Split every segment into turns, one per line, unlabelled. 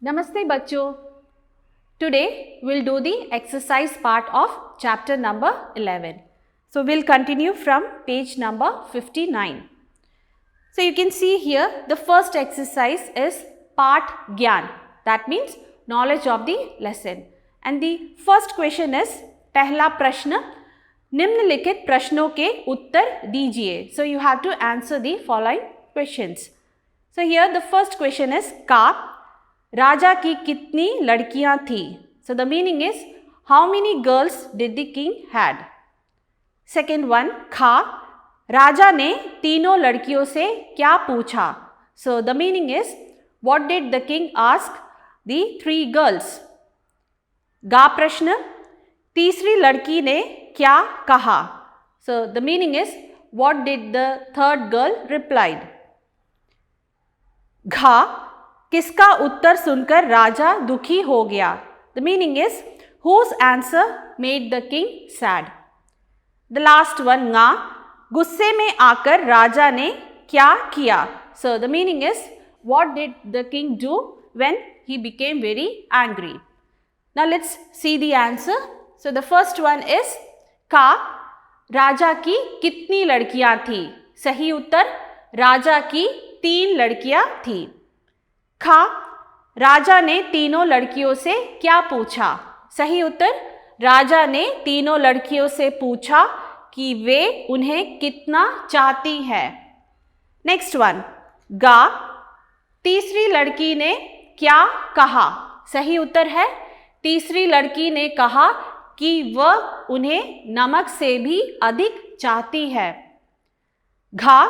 Namaste bachcho. Today we'll do the exercise part of chapter number 11. So we'll continue from page number 59. So you can see here the first exercise is part Gyan. That means knowledge of the lesson. And the first question is पहला प्रश्न निम्नलिखित प्रश्नों के उत्तर दीजिए. So you have to answer the following questions. So here the first question is का राजा की कितनी लड़कियां थी. So the meaning is how many girls did the king had. Second one खा राजा ने तीनों लड़कियों से क्या पूछा. So the meaning is what did the king ask the three girls. गा प्रश्न तीसरी लड़की ने क्या कहा. So the meaning is what did the third girl replied. घा किसका उत्तर सुनकर राजा दुखी हो गया. The meaning is whose answer made the king sad. The last one ङा गुस्से में आकर राजा ने क्या किया. So the meaning is what did the king do when he became very angry. Now let's see the answer. So the first one is का राजा की कितनी लड़कियां थी. सही उत्तर राजा की 3 लड़कियां थी. खा राजा ने तीनों लड़कियों से क्या पूछा. सही उत्तर राजा ने तीनों लड़कियों से पूछा कि वे उन्हें कितना चाहती है. नेक्स्ट वन गा तीसरी लड़की ने क्या कहा. सही उत्तर है तीसरी लड़की ने कहा कि वह उन्हें नमक से भी अधिक चाहती है. घा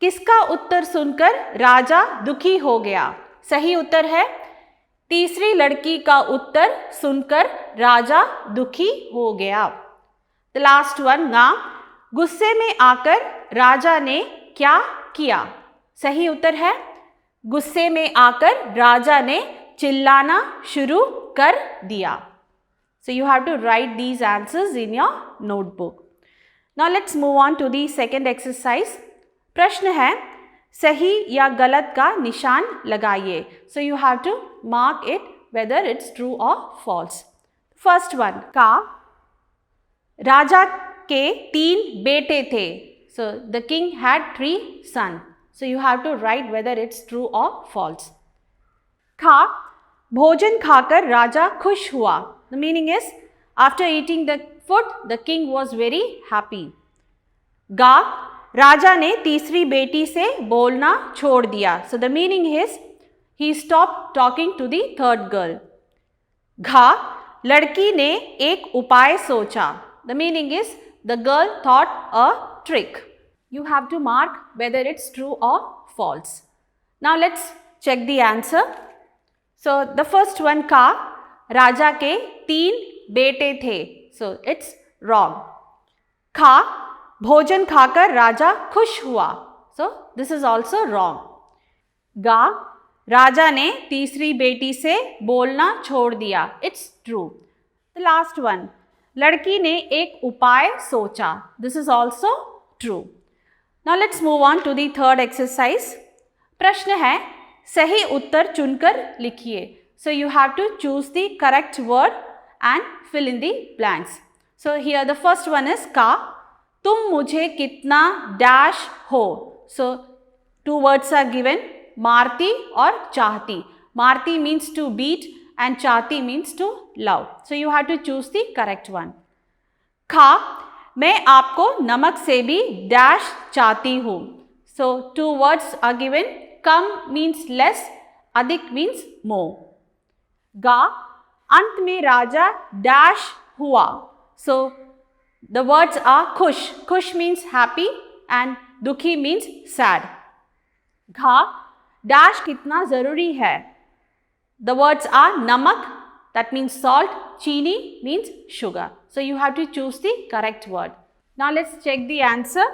किसका उत्तर सुनकर राजा दुखी हो गया. सही उत्तर है तीसरी लड़की का उत्तर सुनकर राजा दुखी हो गया. द लास्ट वन ङा गुस्से में आकर राजा ने क्या किया. सही उत्तर है गुस्से में आकर राजा ने चिल्लाना शुरू कर दिया. So you have to write these answers in your notebook. Now let's move on to the second exercise. प्रश्न है सही या गलत का निशान लगाइए. So you have to mark it whether it's true or false. First one का राजा के 3 बेटे थे. So the king had 3 sons. So you have to write whether it's true or false. खा भोजन खाकर राजा खुश हुआ. The meaning is after eating the food the king was very happy. गा राजा ने तीसरी बेटी से बोलना छोड़ दिया. So the meaning is he stopped talking to the third girl. घा लड़की ने एक उपाय सोचा. The meaning is the girl thought a trick. You have to mark whether it's true or false. Now let's check the answer. So the first one का राजा के 3 बेटे थे. So it's wrong. खा भोजन खाकर राजा खुश हुआ. So this is also wrong. गा राजा ने तीसरी बेटी से बोलना छोड़ दिया. It's true. The last one लड़की ने एक उपाय सोचा. This is also true. Now let's move on to the third exercise. प्रश्न है सही उत्तर चुनकर लिखिए. So you have to choose the correct word and fill in the blanks. So here the first one is का तुम मुझे कितना dash हो. So 2 words are given मारती और चाहती. मारती means to beat and चाहती means to love. So you have to choose the correct one. खा मैं आपको नमक से भी dash चाहती हूँ. So 2 words are given. Come means less, अधिक means more. गा अंत में राजा डैश हुआ. So the words are खुश. खुश means happy and दुखी means sad. घा डैश कितना जरूरी है. The words are नमक that means salt, चीनी means sugar. So you have to choose the correct word. Now let's check the answer.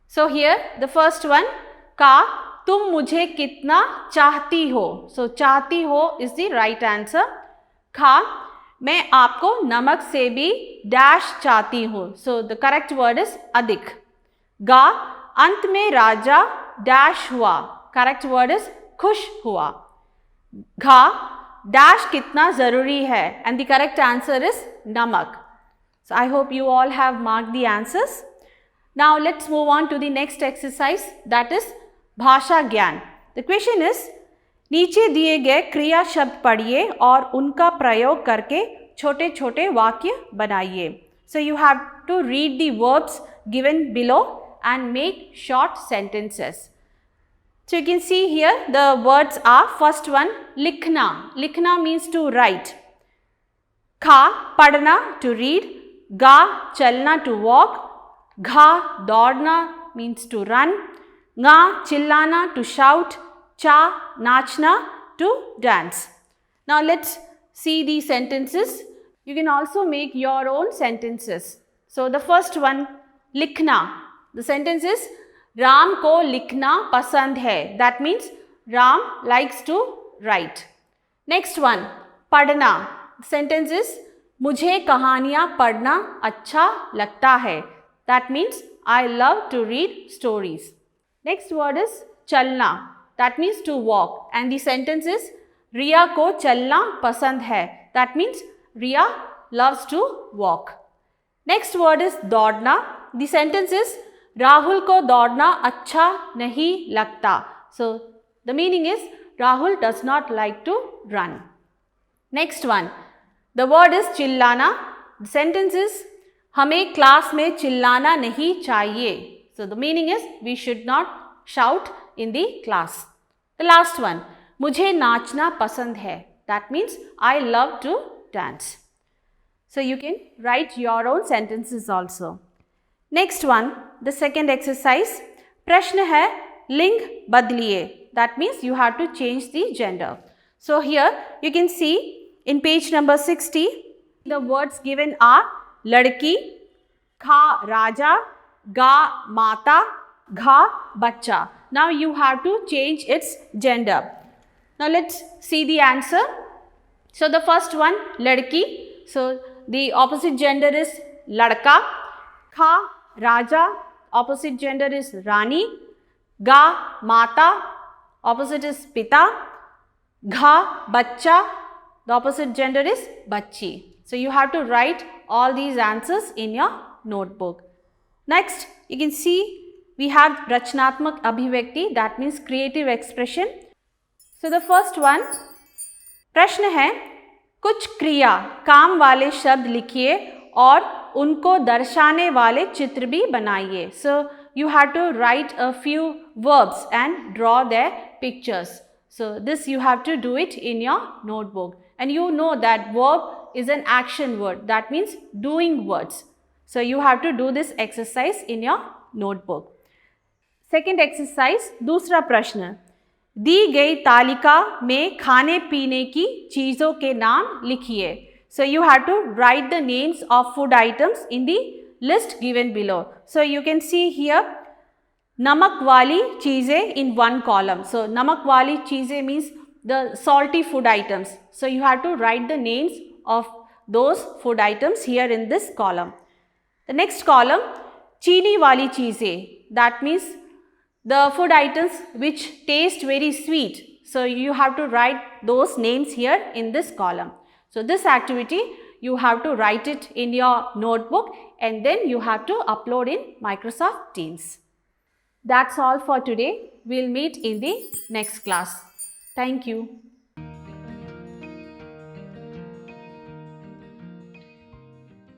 So here the first one का तुम मुझे कितना चाहती हो. So चाहती हो is the right answer. खा मैं आपको नमक से भी डैश चाहती हूँ. So the correct word is अधिक. गा अंत में राजा डैश हुआ. Correct word is खुश हुआ. घा डैश कितना ज़रूरी है and the correct answer is namak. So I hope you all have marked the answers. Now let's move on to the next exercise, that is भाषा ज्ञान. The question is, नीचे दिए गए क्रिया शब्द पढ़िए और उनका प्रयोग करके छोटे छोटे वाक्य बनाइए. So you have to read the verbs given below and make short sentences. So you can see here the words are, first one, likhna. Likhna means to write. Kha, padhna, to read. Ga, chalna, to walk. Gha, daudna, means to run. Nga, chillana, to shout. Cha, nachna, to dance. Now let's see these sentences. You can also make your own sentences. So the first one, likhna. The sentence is, Ram ko likhna pasand hai. That means Ram likes to write. Next one, padhna. The sentence is, मुझे कहानियाँ पढ़ना अच्छा लगता है. That means I love to read stories. Next word is chalna. That means to walk. And the sentence is, Riya को चलना पसंद है. That means Riya loves to walk. Next word is दौड़ना. The sentence is, राहुल को दौड़ना अच्छा नहीं लगता. So the meaning is, Rahul does not like to run. Next one, the word is चिल्लाना. The sentence is, हमें क्लास में चिल्लाना नहीं चाहिए. So the meaning is, we should not shout in the class. The last one, मुझे नाचना पसंद है. That means I love to dance. So you can write your own sentences also. Next one, the second exercise, प्रश्न है लिंग बदलिए. That means you have to change the gender. So here you can see in page number 60, the words given are लड़की, खा राजा, गा माता, घा बच्चा. Now you have to change its gender. Now let's see the answer. So the first one, लड़की. So the opposite gender is लड़का. खा राजा, opposite gender is रानी. गा माता, opposite is पिता. घा बच्चा, the opposite gender is बच्ची. So you have to write all these answers in your notebook. Next, you can see we have रचनात्मक अभिव्यक्ति, that means creative expression. So the first one, प्रश्न है, कुछ क्रिया काम वाले शब्द लिखिए और उनको दर्शाने वाले चित्र भी बनाइए. So you have to write a few verbs and draw their pictures. So this you have to do it in your notebook. And you know that verb is an action word. That means doing words. So you have to do this exercise in your notebook. Second exercise, दूसरा प्रश्न, दी गई तालिका में खाने पीने की चीज़ों के नाम लिखिए. So you have to write the names of food items in the list given below. So you can see here नमक वाली चीज़ें in one column. So नमक वाली चीज़ें means the salty food items. So you have to write the names of those food items here in this column. The next column, चीनी वाली चीज़ें. That means the food items which taste very sweet. So you have to write those names here in this column. So this activity you have to write it in your notebook and then you have to upload in Microsoft Teams. That's all for today. We'll meet in the next class. Thank you.